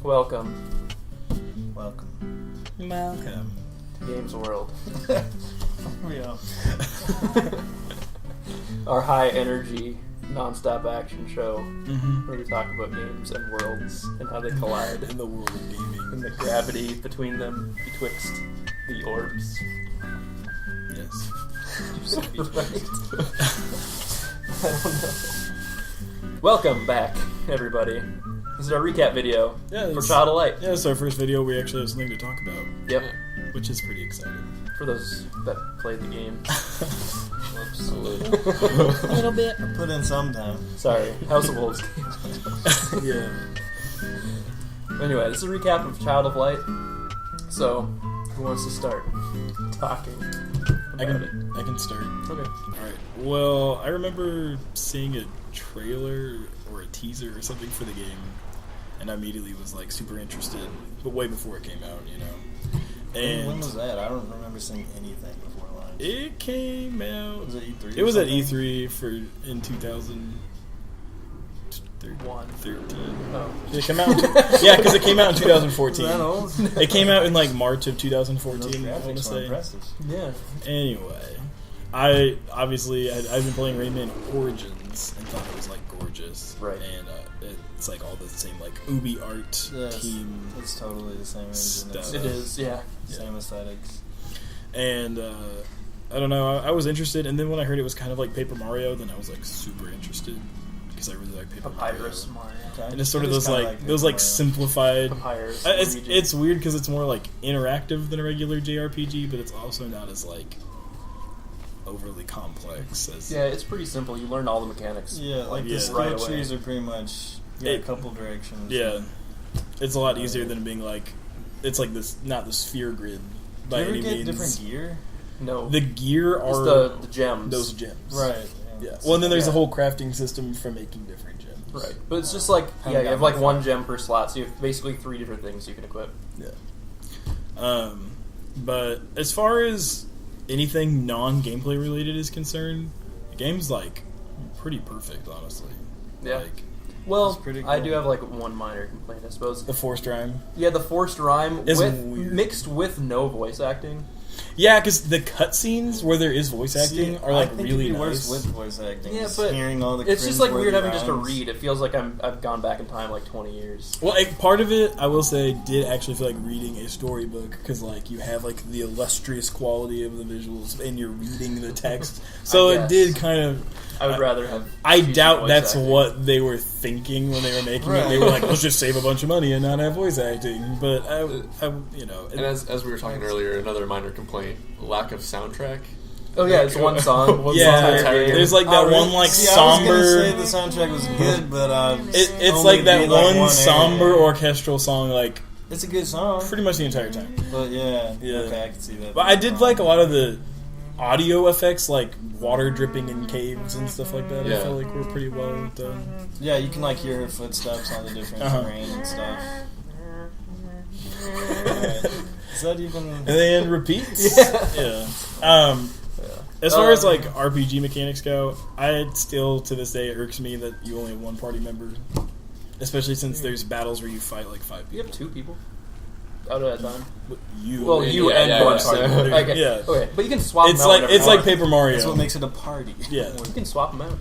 Welcome to Games World. Yeah. Our high energy, non-stop action show where we talk about games and worlds and how they collide In the world of gaming. and the gravity between them, betwixt the orbs. Yes. Right. I don't know. Welcome back, everybody. This is our recap video for Child of Light. Yeah, it's our first video. We actually have something to talk about. Yep. Which is pretty exciting. For those that played the game. Whoops. A little bit. I put in some time. Sorry, House of Wolves game. Yeah. Anyway, this is a recap of Child of Light. So, who wants to start talking about it? I can start. Okay. Alright. Well, I remember seeing a trailer or a teaser or something for the game, and I immediately was like super interested, but way before it came out, you know. And when was that? I don't remember seeing anything before launch. it came out. Was it E3? It was at E3 in 2013. Oh. It came out. Yeah, because it came out in 2014. Is that old? It came out in like March of Those 2014. I want to graphics were say. impressive. Yeah. Anyway, I've been playing Rayman Origins and thought it was like gorgeous. Right. And it's like all the same like ubi-art Yes, team. it's totally the same engine. Stuff. It is, yeah. Same aesthetics. And I don't know. I was interested, and then when I heard it was kind of like Paper Mario, then I was like super interested because I really like Paper Papyrus Mario. Mario. Okay. And it's sort of It is those kinda like Paper those like Mario. simplified. Papyrus. Luigi. It's weird because it's more like interactive than a regular JRPG, but it's also not as like overly complex as. Yeah, it's pretty simple. You learn all the mechanics. Yeah, like Yeah. the skill Right away. trees are pretty much a couple directions. Yeah, it's a lot easier than being like it's like this not the sphere grid Do by you ever any get means. different gear? No. The gear it's are the gems. those gems, Right. Yeah. Well, and then there's Yeah. a whole crafting system for making different gems. Right. But it's just like, Haven't yeah, you gotten have like that one far. gem per slot, so you have basically 3 different things you can equip. Yeah. But as far as anything non-gameplay related is concerned, the game's like pretty perfect, honestly. Yeah. Like Well, That's pretty I cool. do have like one minor complaint, I suppose. the forced rhyme. Yeah, the forced rhyme It's with weird. mixed with no voice acting. Yeah, because the cutscenes where there is voice acting are like I think really it'd be nice. worse with voice acting. Yeah, Just but hearing all the It's just like weird cringeworthy having just to rhymes. read. It feels like I've gone back in time like 20 years. Well, part of it, I will say, did actually feel like reading a storybook because, like, you have like the illustrious quality of the visuals and you're reading the text, so I it guess. did kind of. I would rather have. I cheesy doubt voice that's acting. what they were thinking when they were making it. They Right. were like, "Let's just save a bunch of money and not have voice acting." But I you know, And as we were talking earlier, another minor complaint: lack of soundtrack. Oh yeah, it's one song. One yeah, song entire game. there's like that Oh, really? one like See, somber. I was gonna say the soundtrack was good, but It's only like that be like one one somber area. orchestral song, like It's a good song, pretty much the entire time. but yeah, Yeah. okay, I can see that. But I did like a lot of the audio effects, like water dripping in caves and stuff like that. I Yeah. feel like were pretty well done. Yeah, you can like hear her footsteps on the different terrain and stuff. Is that even? And then repeats. Yeah. Yeah. As far as like Um, RPG mechanics go, I still to this day it irks me that you only have one party member, especially since there's battles where you fight like 5 You people. have 2 people out at a time. You. Well, you yeah, and yeah, one yeah. party. So- Okay. Yeah. Okay, but you can swap It's them out like whenever it's you like want. Paper Mario. That's what makes it a party. Yeah. You can swap them out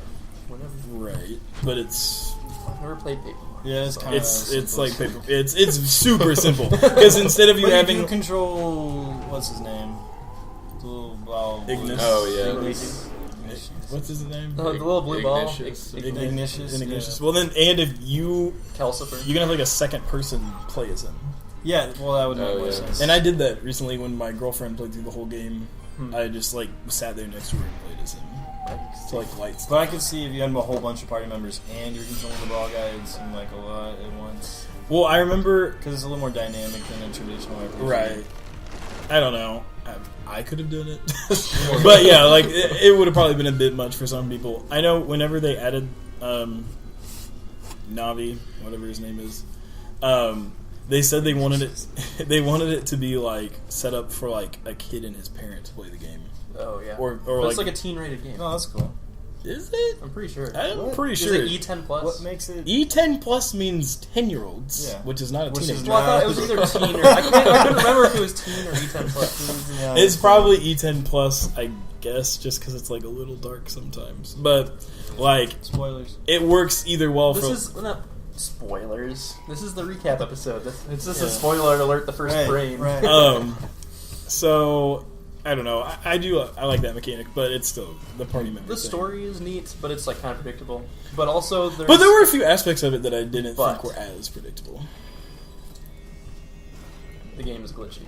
whenever. Right, but it's I've never played Paper Mario. Yeah, it's kind of. it's like paper. It's super simple because instead of you But having you do control. What's his name? The little ball. Ignis. Oh, yeah. Ignis. what's his name? The little blue ball. Ignatius. Ignatius. Ignatius. Well, then, and if you Calcifer. can have like a second person play as him. Yeah, well, that would make Oh, more yeah. sense. And I did that recently when my girlfriend played through the whole game. I just like sat there next to her and played as him. So like lights. But I could see if you had a whole bunch of party members and you're controlling the ball guy, it'd seem like a lot at once. Well, I remember. Because it's a little more dynamic than a traditional RPG. Right. I don't know. I could have done it, but yeah, like it would have probably been a bit much for some people. I know whenever they added Navi, whatever his name is, they said they wanted it. They wanted it to be like set up for like a kid and his parent to play the game. Oh yeah. Or But it's like like a teen-rated game. Oh, that's cool. Is it? I'm pretty sure. I'm pretty sure. Is it E10 plus? What makes it? E10 plus means 10-year-olds, Yeah. which is not a teenager. Well, I thought it was either teen or... I couldn't remember if it was teen or E10 plus. Yeah, It's probably E10 plus, I guess, just because it's like a little dark sometimes. But like, spoilers. it works either well. This is not spoilers. This is the recap episode. It's just a spoiler alert. The first frame. Right. So I don't know. I like that mechanic, but it's still the party member. The thing. story is neat, but it's like kind of predictable. But also, there were a few aspects of it that I didn't think were as predictable. The game is glitchy.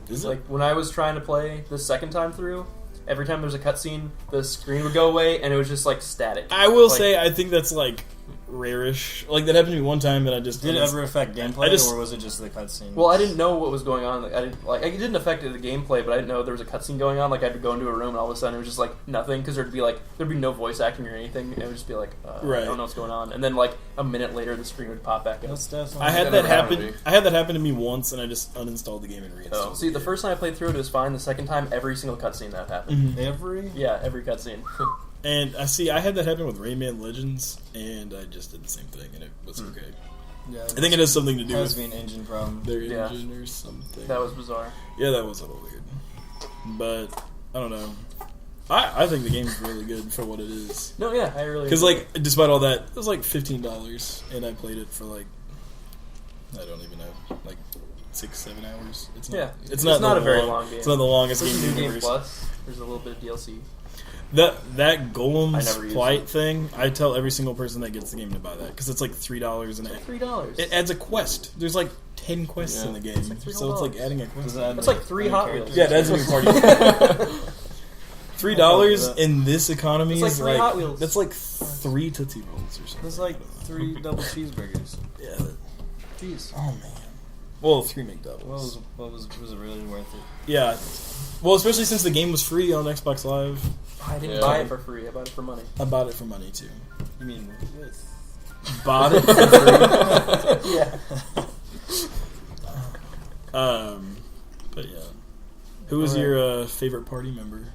Is it? Like when I was trying to play the second time through, every time there was a cutscene, the screen would go away and it was just like static. I will say I think that's like rare-ish. Like that happened to me one time, and I just did it ever affect gameplay, or was it just the cutscene? Well, I didn't know what was going on. It didn't affect the gameplay, but I didn't know there was a cutscene going on. Like I had to go into a room, and all of a sudden it was just like nothing because there'd be no voice acting or anything. And it would just be like, I don't know what's going on. And then like a minute later, the screen would pop back up. I had that happen. I had that happen to me once, and I just uninstalled the game and reinstalled. Oh, see, the first time I played through it was fine. The second time, every single cutscene that happened. Mm-hmm. Every cutscene. And I had that happen with Rayman Legends, and I just did the same thing, and it was okay. Yeah, I think it has something to do with an engine problem. Their engine or something. That was bizarre. Yeah, that was a little weird. But I don't know. I think the game's really good for what it is. No, yeah, I really. Because like, despite all that, it was like $15, and I played it for like I don't even know, like 6-7 hours. It's not. It's not a very long game. It's not the longest game in the New Game universe. Plus. There's a little bit of DLC. That Golem's Plight thing, I tell every single person that gets the game to buy that because it's like $3 and $3. It adds a quest. There's like 10 quests in the game, so it's like adding a quest. That's like 3 Hot Wheels. Yeah, it adds a new party. $3 in this economy like is 3 like Hot Wheels. That's like 3 Tootsie Rolls or something. That's like 3 double cheeseburgers. Yeah. Jeez. Oh man. Well, 3 McDoubles. Was it really worth it? Yeah. Well, especially since the game was free on Xbox Live. I didn't buy it for free. I bought it for money. I bought it for money too. You mean with? Bought it for free. Yeah. But yeah. Who was your favorite party member?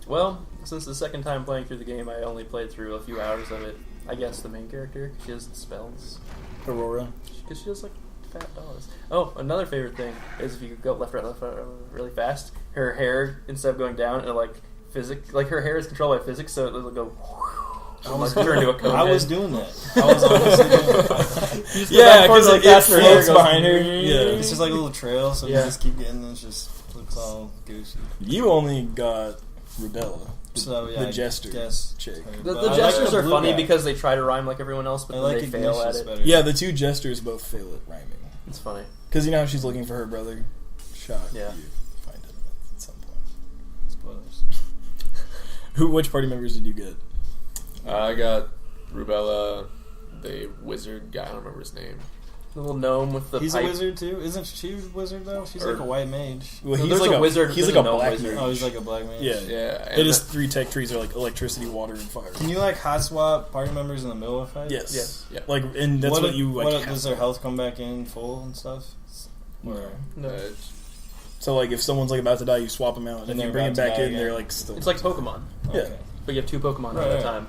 Well, since the second time playing through the game, I only played through a few hours of it. I guess the main character. She has spells. Aurora. Because she has like fat dolls. Oh, another favorite thing is if you could go left, right, really fast. Her hair, instead of going down, it'll like her hair is controlled by physics, so it'll go. Turn into a cone. I was doing that. I was honestly doing that. Yeah, because like it floats behind her. Yeah, it's just like a little trail, so you just keep getting it. Just looks all goosey. You only got Rubella. So yeah, the jester chick. The jesters are funny because they try to rhyme like everyone else, but then they fail at it. Better. Yeah, the two jesters both fail at rhyming. It's funny because you know how she's looking for her brother. Shot. Yeah. You find him at some point. Spoilers. Which party members did you get? I got Rubella, the wizard guy. I don't remember his name. The little gnome with the He's pipe. a wizard too? Isn't she a wizard though? She's like a white mage. Well, he's like a wizard. He's like a black wizard. mage. Oh, he's like a black mage. Yeah. And his 3 tech trees are like electricity, water, and fire. Can you like hot swap party members in the middle of a fight? Yes. Yeah. Like, and that's what you like. Does their health come back in full and stuff? No. So like if someone's like about to die, you swap them out, and if you bring them back in, they're like still. It's like Pokemon. Yeah. But you have 2 Pokemon at a time.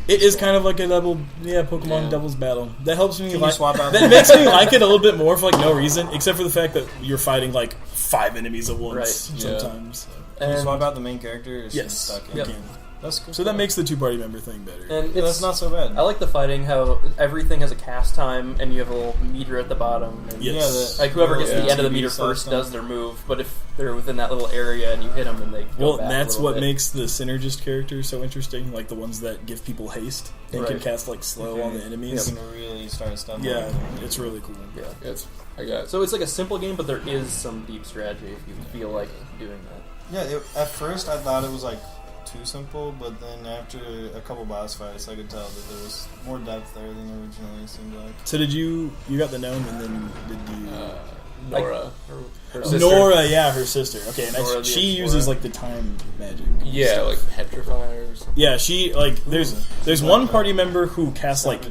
It is kind of like a Pokemon Devil's Battle. That helps me. Swap out that makes me like it a little bit more for like no reason, except for the fact that you're fighting like 5 enemies at once sometimes. Can you swap out the main character? Or yes, stuck in? you can. That's cool. So that makes the 2-party member thing better. And that's not so bad. I like the fighting, how everything has a cast time, and you have a little meter at the bottom. And like whoever gets to the end of the meter first does their move, but if they're within that little area and you hit them, then they go back that's what bit. Makes the synergist characters so interesting, like the ones that give people haste and can cast like slow on the enemies. You can really start stumbling. Yeah, it's really cool. Yeah, so it's like a simple game, but there is some deep strategy if you feel like doing that. Yeah, at first I thought it was like too simple, but then after a couple boss fights, I could tell that there was more depth there than originally seemed like. So did you got the gnome, and then did you Nora, her sister. Nora, her sister. Okay, and she Explorer. uses like the time magic. Yeah, like petrify or something. Yeah, she like there's one party member who casts like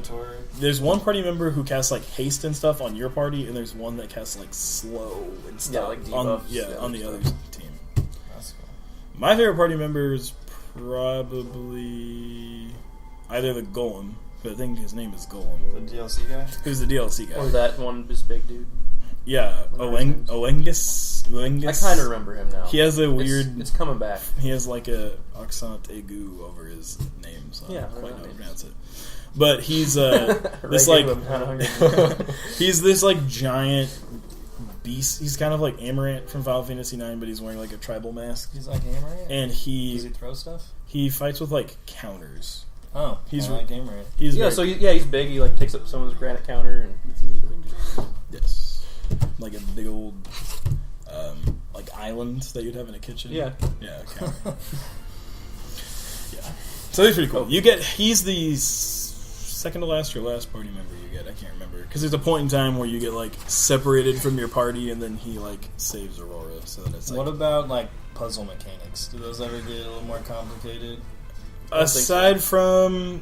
there's one party member who casts like haste and stuff on your party, and there's one that casts like slow and stuff like on debuffs, on the other team. That's cool. My favorite party member is probably either the Golem, but I think his name is Golem. The DLC guy? Who's the DLC guy? Or that one, this big dude. Yeah, Oengus. I kind of remember him now. He has a weird... It's coming back. He has like a accent aigu over his name, so Yeah, I don't quite know how to names. pronounce it. But he's this like... he's this like giant beast. He's kind of like Amaranth from Final Fantasy IX, but he's wearing like a tribal mask. He's like Amaranth? And Does he throw stuff? he fights with like counters. Oh, He's like Amaranth. He's Yeah, very- so he's big. He like takes up someone's granite counter and yes, like a big old like island that you'd have in a kitchen. Yeah. Yeah. Okay. Yeah. So he's pretty cool. He's the second to last or last party member you get. I can't remember because there's a point in time where you get like separated from your party, and then he like saves Aurora. So then it's like What about like puzzle mechanics? Do those ever get a little more complicated? aside from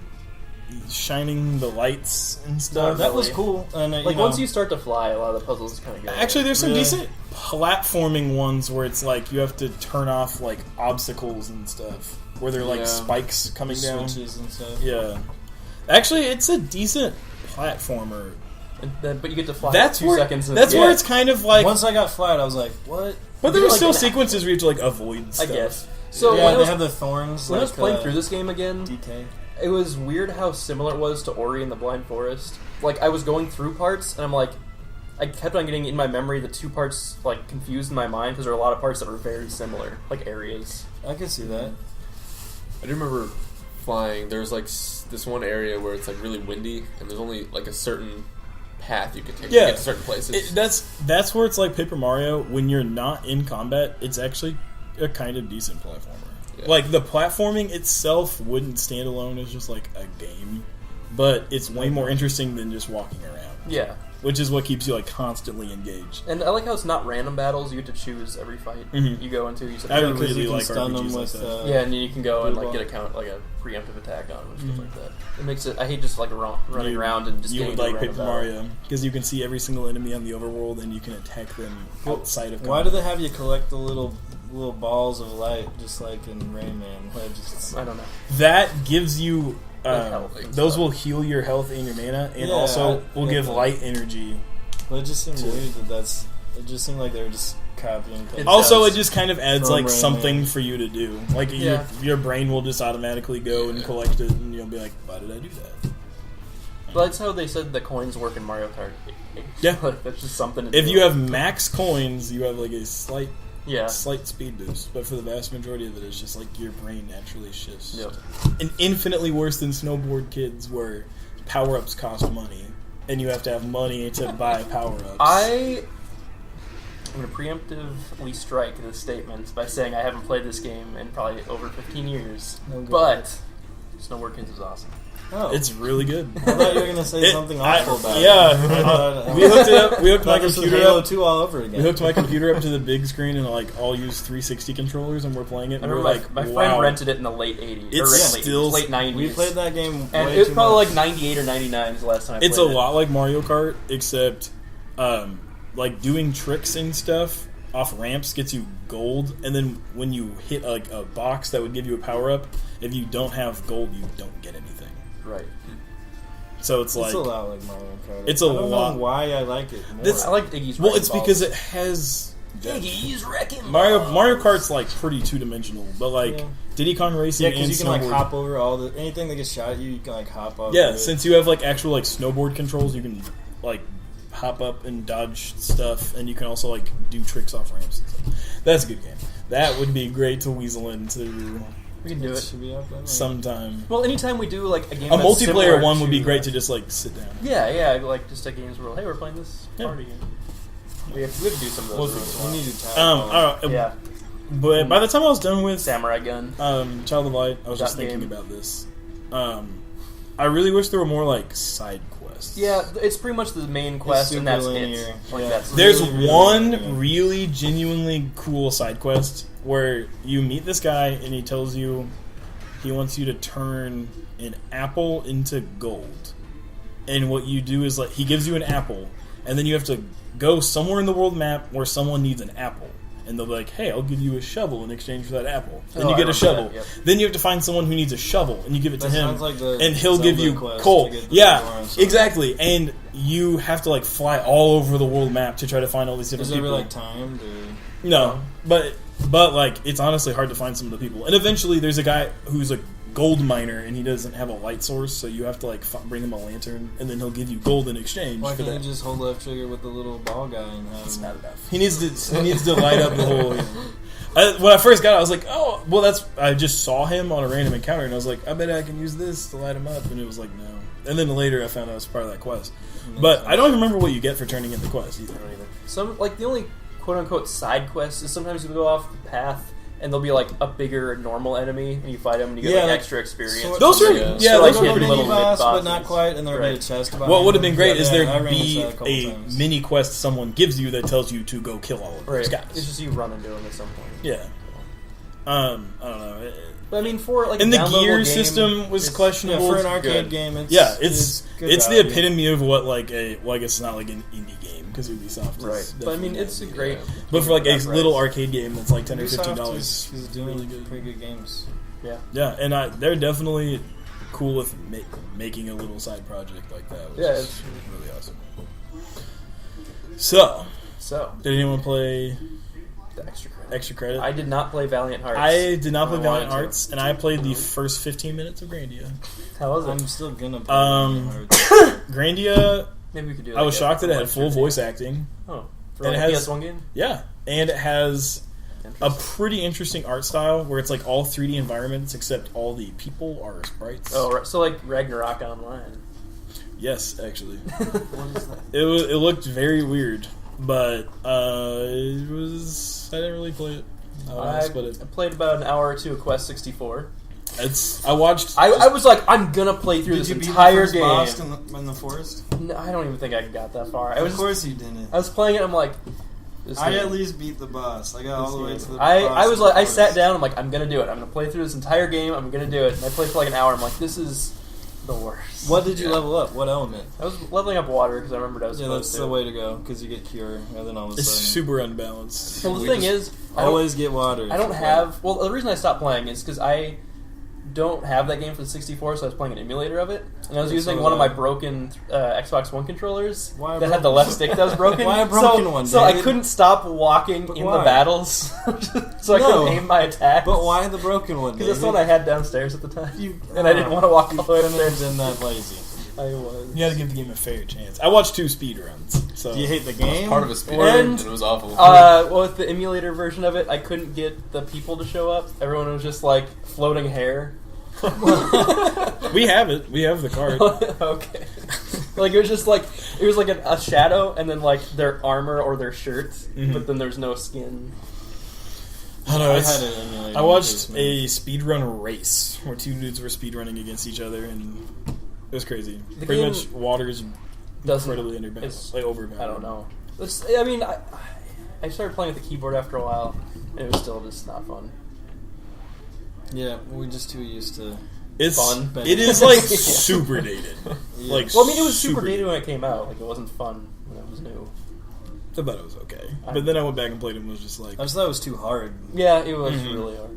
shining the lights and stuff. That was cool. And like once you start to fly, a lot of the puzzles kind of go. Actually, there's some Really? decent platforming ones where it's like you have to turn off like obstacles and stuff, where they're like Yeah. spikes coming down. switches and stuff. Yeah, actually, it's a decent platformer. But you get to fly That's 2 where seconds. that's where it's kind of like. Once I got flat, I was like, "What?" But there you were like still an- sequences where you have to like avoid I stuff. guess. So Yeah, when, I they was, have the thorns. when I was like, playing through this game again, DK. it was weird how similar it was to Ori and the Blind Forest. Like, I was going through parts, and I'm like, I kept on getting in my memory the two parts, like, confused in my mind, because there were a lot of parts that were very similar, like areas. I could see that. I do remember flying. There's like this one area where it's like really windy, and there's only like a certain path you can take to Yeah. get to certain places. That's where it's like Paper Mario. When you're not in combat, it's actually a kind of decent platformer. Yeah. Like the platforming itself wouldn't stand alone as just like a game, but it's way more interesting than just walking around. Yeah. Which is what keeps you like constantly engaged. And I like how it's not random battles. You get to choose every fight Mhm. you go into. You I yeah, really Because you can like stun them RPGs like with. that. and then you can go and like Blue get a count, like a preemptive attack on them and stuff Mhm. like that. It makes it. I hate just like running around and just you getting would into like a Paper random battle. Mario because you can see every single enemy on the overworld and you can attack them outside of combat. Why do they have you collect the little balls of light, just like in Rayman? Like, just, I don't know. That gives you Like health and those stuff. will heal your health and your mana, and Yeah, also I will get give that. light energy. but it just seemed To- weird that's. It just seemed like they were just copying. It Also, does. it just kind of adds From like Rayman. something for you to do. Like Yeah. your brain will just automatically go and collect it, and you'll be like, "Why did I do that?" But that's how they said the coins work in Mario Kart. Yeah. Like, that's just something. To If do. you have max coins, you have like a slight yeah, speed boost. But for the vast majority of it, it's just like your brain naturally shifts. Yep. And infinitely worse than Snowboard Kids, where power ups cost money, and you have to have money to buy power ups. I'm going to preemptively strike this statement by saying I haven't played this game in probably over 15 years. No good. But Snowboard Kids is awesome. Oh, It's really good. I thought you were gonna say something awful about it. Yeah, we hooked it up. We hooked my This is computer Halo up. 2 all over again. We hooked my computer up to the big screen and like all use 360 controllers, and we're playing it. I And we're remember like, my wow. friend rented it in the late 80s. It's late, still- late 90s. We played that game and way it was too probably much. like 98 or 99 is the last time I It's a played it. lot like Mario Kart, except like doing tricks and stuff off ramps gets you gold, and then when you hit like a box that would give you a power up, if you don't have gold, you don't get anything. Right. So it's like It's a lot like Mario Kart. It's a I don't lot. know why I like it more. This- I like Iggy's well, wrecking it's balls. because it has Iggy's wrecking Mario balls. Kart's like pretty two dimensional, but like Yeah. Diddy Kong Racing yeah, because and you can like snowboard. hop over all the anything that gets shot at you. You can like hop over. Yeah, it. since you have like actual like snowboard controls, you can like hop up and dodge stuff, and you can also like do tricks off ramps and stuff. That's a good game. That would be great to weasel into We can do it. should be up there. sometime. Well, anytime we do like a game A that's multiplayer similar one would be to, great to just like sit down. Yeah, like just a games where hey, we're playing this Yeah. party game. We have to do some of those. once in a We while. need to tag All right, Yeah, but by the time I was done with Samurai Gun. Child of Light, I was just That thinking game. about this. I really wish there were more like side quests. Yeah, it's pretty much the main quest, super and that's linear. it. Like Yeah. that's There's Really, one really good. really genuinely cool side quest where you meet this guy and he tells you he wants you to turn an apple into gold. And what you do is like he gives you an apple and then you have to go somewhere in the world map where someone needs an apple. and they'll be like, "Hey, I'll give you a shovel in exchange for that apple." Then you I get a remember shovel. that, yep. Then you have to find someone who needs a shovel, and you give it to That him, sounds like the and he'll Zelda give you quest coal. to get the Yeah, Pandora stuff. exactly. And you have to like fly all over the world map to try to find all these different Is it ever people. like timed or? No, but like it's honestly hard to find some of the people. And eventually, there's a guy who's a gold miner, and he doesn't have a light source, so you have to like bring him a lantern, and then he'll give you gold in exchange Why for can't you that. just hold left trigger with the little ball guy and have It's him? not enough. He needs to light up the whole. When I first got it, I was like, oh, well, I just saw him on a random encounter, and I was like, I bet I can use this to light him up, and it was like, no. And then later, I found out it was part of that quest. But I don't even remember what you get for turning in the quest either. I don't either. Some like the only quote unquote side quest is sometimes you go off the path and there'll be like a bigger normal enemy and you fight them and you get like like, extra experience. sort- Those are Yeah. yeah, So, those like, are hidden pretty little cool. boss, but mid-bosses. not quite, and there'll be a Right. chest behind What would have him. been great is I there ran into be that a couple a times. mini quest someone gives you that tells you to go kill all of those Right. guys. It's just you run into them at some point. Yeah. I don't know. But I mean, for like And a the downloadable gear game, system was it's- questionable. Yeah, for an arcade good. game, it's Yeah, it's good the value. epitome of what like a well, I guess it's not like an indie game because Ubisoft is Right. But I mean, definitely it's a not indie. great. But for like a that price. little arcade game that's like $10 or Ubisoft $15, is doing really good. pretty good games. Yeah. Yeah, and they're definitely cool with making a little side project like that. Which Yeah, is it's- really awesome. So, So did anyone play the extra credit. Extra Credit? I did not play Valiant Hearts. I did not play I Valiant wanted to. Hearts, and I played the first 15 minutes of Grandia. How was it? I'm still gonna play Um, Hearts. Grandia, Maybe we could do. I was like shocked that it had live full stream. voice acting. Oh, for And like it a has- PS1 game. Yeah, and it has a Interesting. pretty interesting art style where it's like all 3D environments except all the people are sprites. Oh, right. So like Ragnarok Online. Yes, actually. What is that? It looked very weird, but it was. I didn't really play it. I But played about an hour or two of Quest 64. I watched. I was like, I'm gonna play through Did this you beat entire the first game. boss in the forest? No, I don't even think I got that far. Of course you didn't. I was playing it. I'm like, this I game- at least beat the boss. I got all the way to the I boss was in like, the I sat forest. down. I'm like, I'm gonna do it. I'm gonna play through this entire game. I'm gonna do it. And I played for like an hour. I'm like, this is the worst. What did you level up? What element? I was leveling up water because I remembered I was Yeah, supposed that's to. the way to go because you get cure, and then all of a It's sudden, super unbalanced. Well, the We thing just is, I don't, always get water. I don't have. Well, the reason I stopped playing is because I don't have that game for the 64, so I was playing an emulator of it, and I was Yeah, using so one of my that- broken Xbox One controllers Why a that had the broken- left stick that was broken. Why a broken so, one, So I David? couldn't stop walking But in why? the battles, so I No. couldn't aim my attacks. But why the broken one? Because that's the one I had downstairs at the time, You- and I didn't want to walk all the way couldn't have upstairs. been that lazy. I was. You got to give the game a fair chance. I watched 2 speedruns. So Do you hate the I was game? part of a speed And- and it was awful. Well, with the emulator version of it, I couldn't get the people to show up. Everyone was just like floating hair. we have it. We have the card. Okay. Like it was like a shadow, and then like their armor or their shirt, Mhm. but then there's no skin. I don't know. I it's- had it emulated. I in watched the a basement. speedrun race where 2 dudes were speedrunning against each other, and it was crazy. The Pretty game much water's Doesn't incredibly underbalanced. it's- Like overbalanced. I don't know. I mean, I started playing with the keyboard after a while, and it was still just not fun. Yeah, we're just too used to. It's Fun. It is like Yeah. super dated. Yeah. Like Well, I mean, it was super dated when it came out. Like it wasn't fun when it was new. I thought it was okay, but then I went back and played it and was just like, I just thought it was too hard. Yeah, it was Mhm. really hard.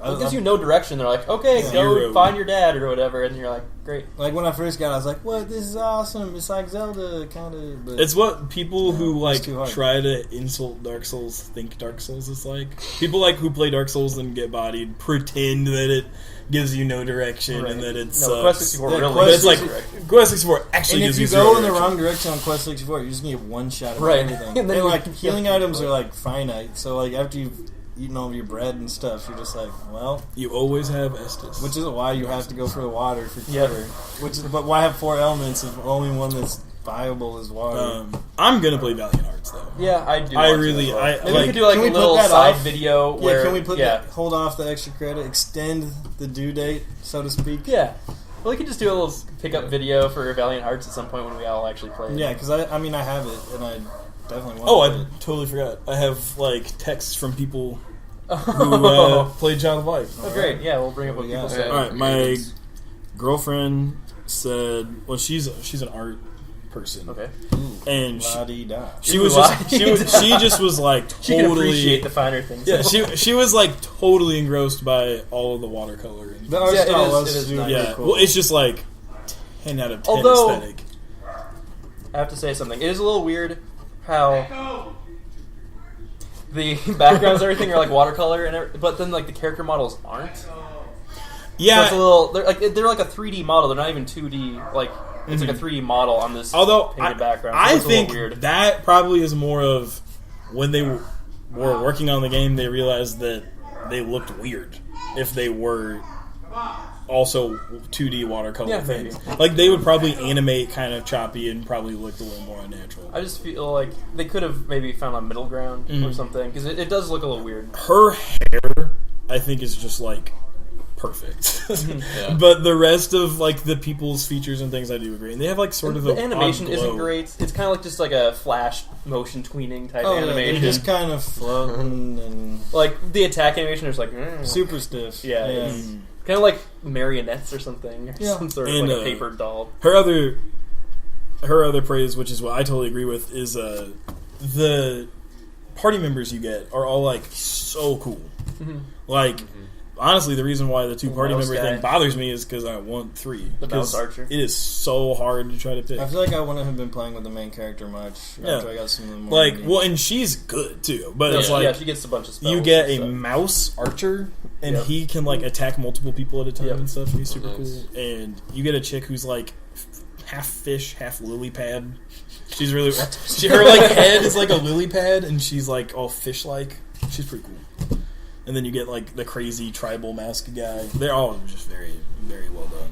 I- It gives you no direction. They're like, okay, Yeah. go Zero. find your dad or whatever, and you're like, great. Like when I first got it, I was like, "What? This is awesome! It's like Zelda, kind of." But it's what people who it's like too hard. try to insult Dark Souls think Dark Souls is like. People like who play Dark Souls and get bodied pretend that it gives you no direction Right. and that it No, sucks. Quest 64 Yeah, really But Quest it's like 64. Quest 64 actually and gives if you zero go in the direction. wrong direction on Quest 64, you just get one shot at Right. everything. And then And you- like healing yeah. items are like finite, so like after you've eaten all of your bread and stuff, you're just like, well, You always have Estus. which is why you have to go for the water for Yeah. cure. But why have 4 elements if only one that's viable is water? I'm gonna play Valiant Hearts though. Yeah, I do. I want to really- as well. I- Maybe we like- could do like Can a we put little that side off? video where yeah, can we put yeah, that? Hold off the extra credit, extend the due date, so to speak. yeah. Well, we could just do a little pickup video for Valiant Hearts at some point when we all actually play it. Yeah, because I mean I have it and I definitely want. Oh, to play I totally forgot. I have like texts from people who Oh, played Child of Life. great. Yeah, we'll bring up what Yeah. people say. All right, my girlfriend said, well, she's an art person. Okay. And La-dee-da. she was like She can totally appreciate the finer things. yeah. She was like totally engrossed by all of the watercolor. The art Yeah, style it was is super Yeah, cool. well, it's just like 10 out of 10 Although- aesthetic. I have to say something. It is a little weird how the backgrounds and everything are like watercolor, but then like the character models aren't. So Yeah, it's a little. They're like a 3D model. They're not even 2D. Like it's like a 3D model on this although painted background. So I it's a little think weird. that probably is more of when they were working on the game, they realized that they looked weird if they were also 2D watercolor Yeah, things. maybe. Like they would probably animate kind of choppy and probably look a little more unnatural. I just feel like they could have maybe found a middle ground or something because it does look a little weird. Her hair, I think, is just like perfect. Yeah. But the rest of like the people's features and things, I do agree. And they have like sort of The a animation odd isn't glow. great. It's kind of like just like a flash motion tweening type Oh, yeah, animation. they're just kind of floating and Like the attack animation is like super stiff. Yeah, it's kind of like marionettes or something, or Yeah. some sort of And, like a paper doll. Her other praise, which is what I totally agree with, is the party members you get are all like so cool. Like honestly, the reason why the two party mouse member guy. thing bothers me is because I want 3. The mouse Because archer. It is so hard to try to pick. I feel like I wouldn't have been playing with the main character much after I got some of the more Like, indie- well, and she's good too, but it's Yeah, like she gets a bunch of spells. you get and a stuff. mouse archer, and Yep. he can like attack multiple people at a time Yep. and stuff. And he's super Nice. cool. And you get a chick who's like half fish, half lily pad. She's really her like head is like a lily pad, and she's like all fish like. She's pretty cool. And then you get like the crazy tribal mask guy. They're all just very, very well done.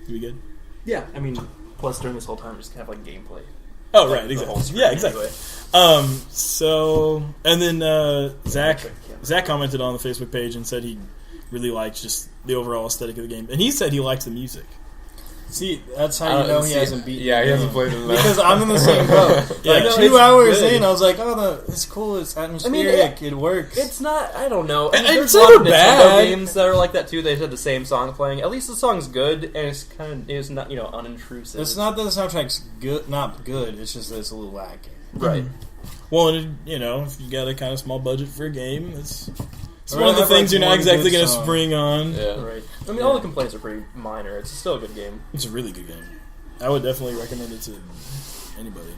You good? Yeah, I mean, plus during this whole time, just have like gameplay. Oh right, The whole exactly. screen Yeah, exactly. anyway. So and then Zach commented on the Facebook page and said he really liked just the overall aesthetic of the game, and he said he liked the music. See, that's how you know he hasn't beaten. Yeah, the he hasn't game. played it Because I'm in the same boat. Yeah, Like no, 2 it's hours good. in, I was like, "Oh, it's cool. It's atmospheric. it works." It's not. I don't know. I And mean, it's there's a lot of never Nintendo bad. games that are like that too. They had the same song playing. At least the song's good, and it's not unintrusive. It's not that the soundtrack's good, not good. It's just that it's a little lacking. right. Well, and if you got a kind of small budget for a game, it's Or one of the have, things like, you're not one exactly good going to song. spring on. Yeah. Right. I mean, all the complaints are pretty minor. It's still a good game. It's a really good game. I would definitely recommend it to anybody.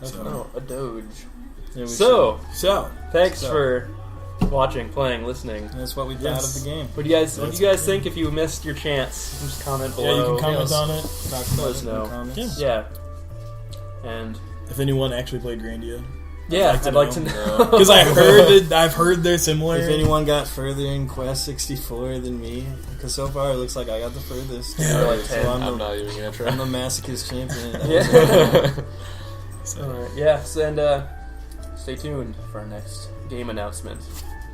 Oh, a Doge. Yeah, we So, So, thanks So. for watching, playing, listening. should. That's what we thought Yes. of the game. What do you guys think? If you missed your chance, just comment yeah, below. you can comment Yes. on it. Talk Let about us it in know. the comments. Yeah. Yeah. And If anyone actually played Grandia, yeah, like to I'd like to know. know. because I've heard they're similar. If anyone got further in Quest 64 than me, because so far it looks like I got the furthest. Yeah, like so 10. I'm not even gonna try. I'm the masochist champion. Yeah. So, Alright, yes, and stay tuned for our next game announcement.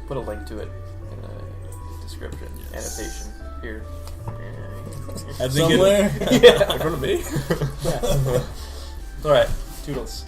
Put a link to it in the description, annotation here. I think Somewhere. Yeah. In front of me. Alright, toodles.